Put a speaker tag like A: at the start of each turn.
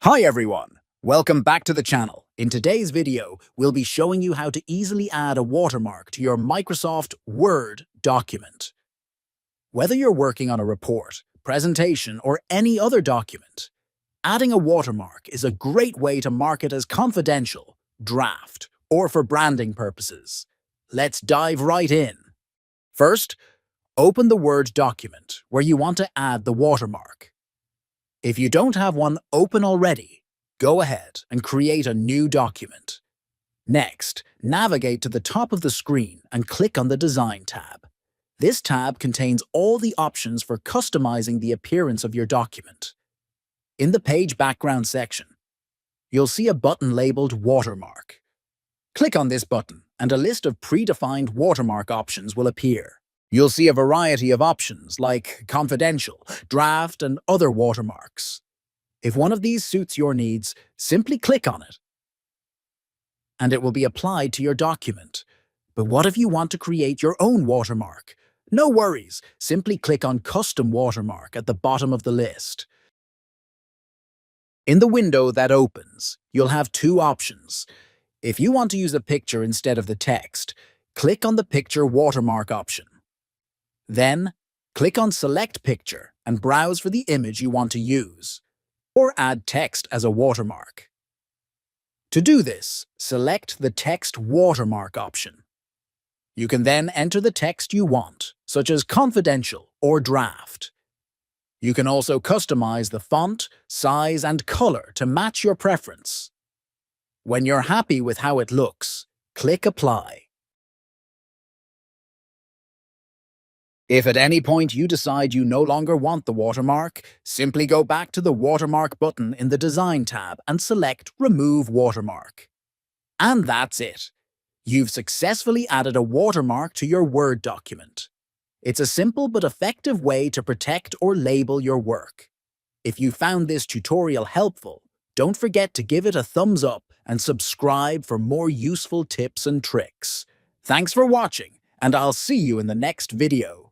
A: Hi everyone! Welcome back to the channel. In today's video, we'll be showing you how to easily add a watermark to your Microsoft Word document. Whether you're working on a report, presentation, or any other document, adding a watermark is a great way to mark it as confidential, draft, or for branding purposes. Let's dive right in. First, open the Word document where you want to add the watermark. If you don't have one open already, go ahead and create a new document. Next, navigate to the top of the screen and click on the Design tab. This tab contains all the options for customizing the appearance of your document. In the Page Background section, you'll see a button labeled Watermark. Click on this button and a list of predefined watermark options will appear. You'll see a variety of options like confidential, draft, and other watermarks. If one of these suits your needs, simply click on it, and it will be applied to your document. But what if you want to create your own watermark? No worries, simply click on Custom Watermark at the bottom of the list. In the window that opens, you'll have two options. If you want to use a picture instead of the text, click on the Picture Watermark option. Then, click on Select Picture and browse for the image you want to use, or add text as a watermark. To do this, select the Text Watermark option. You can then enter the text you want, such as confidential or draft. You can also customize the font, size, and color to match your preference. When you're happy with how it looks, click Apply. If at any point you decide you no longer want the watermark, simply go back to the Watermark button in the Design tab and select Remove Watermark. And that's it. You've successfully added a watermark to your Word document. It's a simple but effective way to protect or label your work. If you found this tutorial helpful, don't forget to give it a thumbs up and subscribe for more useful tips and tricks. Thanks for watching, and I'll see you in the next video.